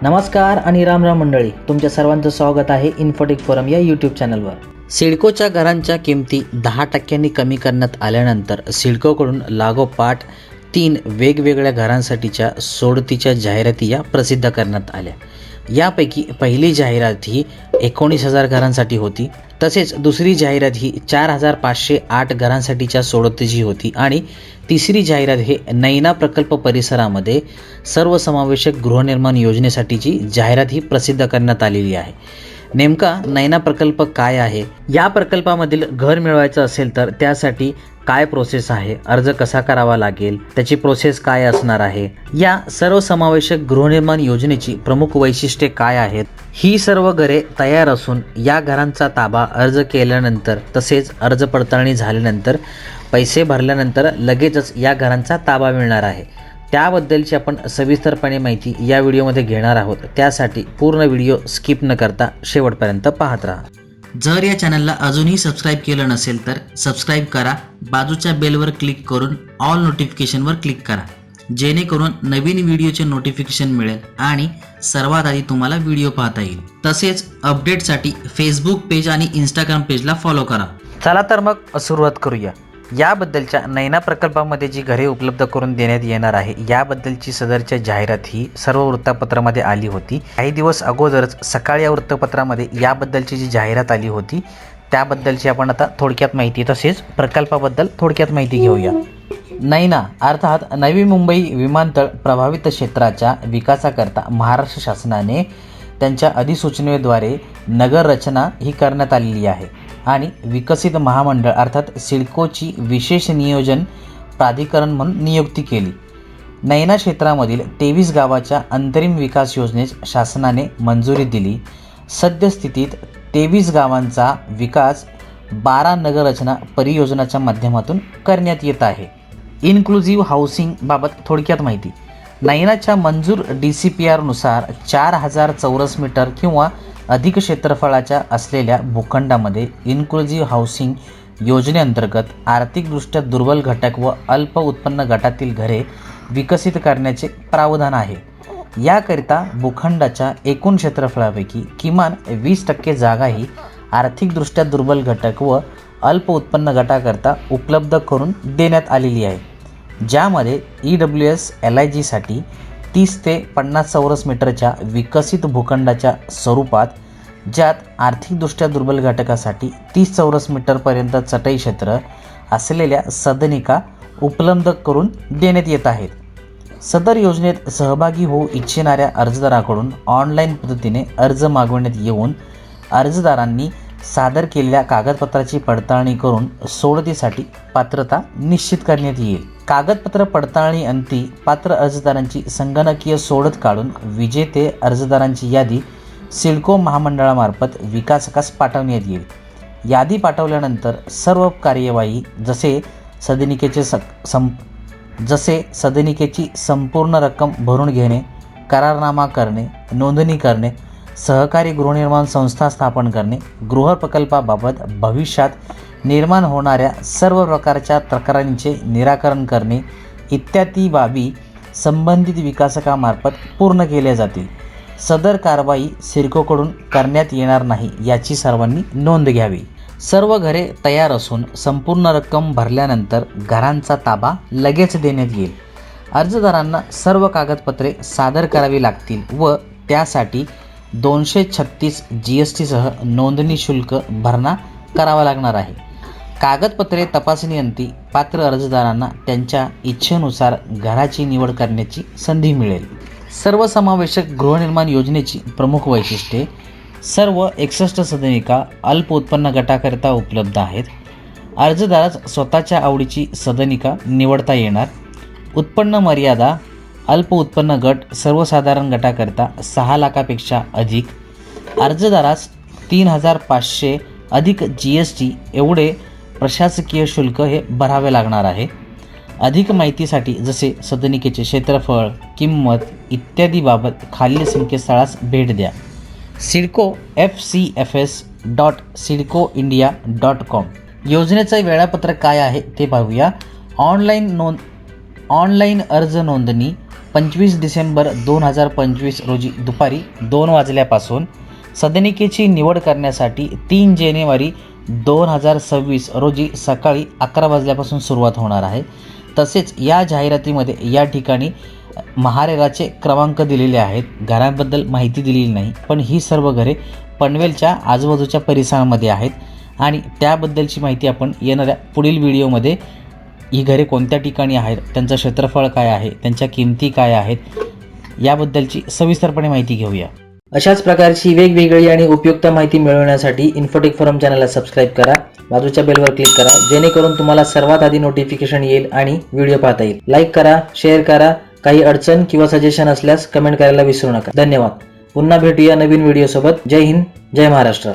नमस्कार आणि राम राम मंडळी, तुमच्या सर्वांचं स्वागत आहे इन्फोटेक फोरम या यूट्यूब चॅनलवर. सिडकोच्या घरांच्या किमती 10% कमी करण्यात आल्यानंतर सिडकोकडून लागोपाठ 3 वेगवेगळ्या घरांसाठीच्या सोडतीच्या जाहिराती या प्रसिद्ध करण्यात आल्या. यापैकी पहिली जाहिरात ही 19,000 घरांसाठी होती. तसेच दुसरी जाहिरात ही 4,508 घरांसाठीच्या सोडतीची होती आणि तिसरी जाहिरात हे नैना प्रकल्प परिसरामध्ये सर्वसमावेशक गृहनिर्माण योजनेसाठीची जाहिरात ही प्रसिद्ध करण्यात आलेली आहे. नेमका नैना प्रकल्प काय आहे, या प्रकल्पामधील घर मिळवायचं असेल तर त्यासाठी काय प्रोसेस आहे, अर्ज कसा करावा लागेल, त्याची प्रोसेस काय असणार आहे, या सर्वसमावेशक गृहनिर्माण योजनेची प्रमुख वैशिष्ट्ये काय आहेत, ही सर्व घरे तयार असून या घरांचा ताबा अर्ज केल्यानंतर तसेच अर्ज पडताळणी झाल्यानंतर पैसे भरल्यानंतर लगेचच या घरांचा ताबा मिळणार आहे. त्याबद्दलची आपण सविस्तरपणे माहिती या व्हिडिओमध्ये घेणार आहोत. त्यासाठी पूर्ण व्हिडिओ स्किप न करता शेवटपर्यंत पाहत राहा. जर या चॅनलला अजूनही सबस्क्राईब केलं नसेल तर सबस्क्राईब करा. बाजूच्या बेलवर क्लिक करून ऑल नोटिफिकेशनवर क्लिक करा, जेणेकरून नवीन व्हिडिओचे नोटिफिकेशन मिळेल आणि सर्वात आधी तुम्हाला व्हिडिओ पाहता येईल. तसेच अपडेटसाठी फेसबुक पेज आणि इंस्टाग्राम पेजला फॉलो करा. चला तर मग सुरुवात करूया. याबद्दलच्या नैना प्रकल्पामध्ये जी घरे उपलब्ध करून देण्यात येणार आहे याबद्दलची सदरच्या जाहिरात ही सर्व वृत्तपत्रामध्ये आली होती. काही दिवस अगोदरच सकाळी या वृत्तपत्रामध्ये याबद्दलची जी जाहिरात आली होती त्याबद्दलची आपण आता थोडक्यात माहिती तसेच प्रकल्पाबद्दल थोडक्यात माहिती घेऊया. नैना अर्थात नवी मुंबई विमानतळ प्रभावित क्षेत्राच्या विकासाकरता महाराष्ट्र शासनाने त्यांच्या अधिसूचनेद्वारे नगर रचना ही करण्यात आलेली आहे आणि विकसित महामंडळ अर्थात सिडकोची विशेष नियोजन प्राधिकरण म्हणून नियुक्ती केली. नैना क्षेत्रामधील 23 गावाच्या अंतरिम विकास योजनेस शासनाने मंजुरी दिली. सद्यस्थितीत 23 गावांचा विकास 12 नगररचना परियोजनाच्या माध्यमातून करण्यात येत आहे. इन्क्लुझिव्ह हाऊसिंग बाबत थोडक्यात माहिती. नैनाच्या मंजूर DCPRनुसार 4,000 चौरस मीटर किंवा अधिक क्षेत्रफळाच्या असलेल्या भूखंडामध्ये इन्क्लुझिव्ह हाऊसिंग योजनेअंतर्गत आर्थिकदृष्ट्या दुर्बल घटक व अल्प उत्पन्न गटातील घरे विकसित करण्याचे प्रावधान आहे. याकरिता भूखंडाच्या एकूण क्षेत्रफळापैकी किमान 20% जागा ही आर्थिकदृष्ट्या दुर्बल घटक व अल्प उत्पन्न गटाकरता उपलब्ध करून देण्यात आलेली आहे, ज्यामध्ये EWS LIGसाठी 30 ते 50 चौरस मीटरच्या विकसित भूखंडाच्या स्वरूपात, ज्यात आर्थिकदृष्ट्या दुर्बल घटकासाठी 30 चौरस मीटरपर्यंत चटई क्षेत्र असलेल्या सदनिका उपलब्ध करून देण्यात येत आहेत. सदर योजनेत सहभागी होऊ इच्छिणाऱ्या अर्जदाराकडून ऑनलाईन पद्धतीने अर्ज मागवण्यात येऊन अर्जदारांनी सादर केलेल्या कागदपत्राची पडताळणी करून सोडतीसाठी पात्रता निश्चित करण्यात येईल. कागदपत्र पडताळणी अंती पात्र अर्जदारांची संगणकीय सोडत काढून विजेते अर्जदारांची यादी सिडको महामंडळामार्फत विकासकास पाठवण्यात येईल. यादी पाठवल्यानंतर सर्व कार्यवाही जसे सदनिकेची संपूर्ण रक्कम भरून घेणे, करारनामा करणे, नोंदणी करणे, सहकारी गृहनिर्माण संस्था स्थापन करणे, गृह प्रकल्पाबाबत भविष्यात निर्माण होणाऱ्या सर्व प्रकारच्या तक्रारींचे निराकरण करणे इत्यादी बाबी संबंधित विकासकामार्फत पूर्ण केल्या जातील. सदर कारवाई सिडकोकडून करण्यात येणार नाही याची सर्वांनी नोंद घ्यावी. सर्व घरे तयार असून संपूर्ण रक्कम भरल्यानंतर घरांचा ताबा लगेच देण्यात येईल. अर्जदारांना सर्व कागदपत्रे सादर करावी लागतील व त्यासाठी 236 GSTसह नोंदणी शुल्क भरणा करावा लागणार आहे. कागदपत्रे तपासणीअंती पात्र अर्जदारांना त्यांच्या इच्छेनुसार घराची निवड करण्याची संधी मिळेल. सर्वसमावेशक गृहनिर्माण योजनेची प्रमुख वैशिष्ट्ये. सर्व 61 सदनिका अल्प उत्पन्न गटाकरिता उपलब्ध आहेत. अर्जदारास स्वतःच्या आवडीची सदनिका निवडता येणार. उत्पन्न मर्यादा. अल्प उत्पन्न गट सर्वसाधारण गटाकरिता 6 लाखापेक्षा अधिक. अर्जदारास 3,500 अधिक GST एवढे प्रशासकीय शुल्क हे भरावे लागणार आहे. अधिक माहितीसाठी जसे सदनिकेचे क्षेत्रफळ, किंमत इत्यादी बाबत खालील संकेतस्थळास भेट द्या. सिडको fcfs.sidcoindia.com. योजनेचं वेळापत्रक काय आहे ते पाहूया. ऑनलाईन अर्ज नोंदणी 25 डिसेंबर 2025 रोजी दुपारी 2 वाजल्यापासून सदनिकेची निवड करण्यासाठी 3 जानेवारी 2026 रोजी सकाळी 11 वाजल्यापासून सुरुवात होणार आहे. तसेच या जाहिरातीमध्ये या ठिकाणी महारेराचे क्रमांक दिलेले आहेत. घरांबद्दल माहिती दिलेली नाही, पण ही सर्व घरे पनवेलच्या आजूबाजूच्या परिसरामध्ये आहेत आणि त्याबद्दलची माहिती आपण येणाऱ्या पुढील व्हिडिओमध्ये, ही घरे कोणत्या ठिकाणी आहेत, त्यांचं क्षेत्रफळ काय आहे, त्यांच्या किमती काय आहेत, याबद्दलची सविस्तरपणे माहिती घेऊया. अशाच प्रकारची वेगवेगळी आणि उपयुक्त माहिती मिळवण्यासाठी इन्फोटेक फोरम चॅनलला सबस्क्राईब करा, बाजूच्या बेलवर क्लिक करा, जेणेकरून तुम्हाला सर्वात आधी नोटिफिकेशन येईल आणि व्हिडिओ पाहता येईल. लाईक करा, शेअर करा. काही अडचण किंवा सजेशन असल्यास कमेंट करायला विसरू नका. धन्यवाद. पुन्हा भेटूया नवीन व्हिडिओसोबत. जय हिंद, जय महाराष्ट्र.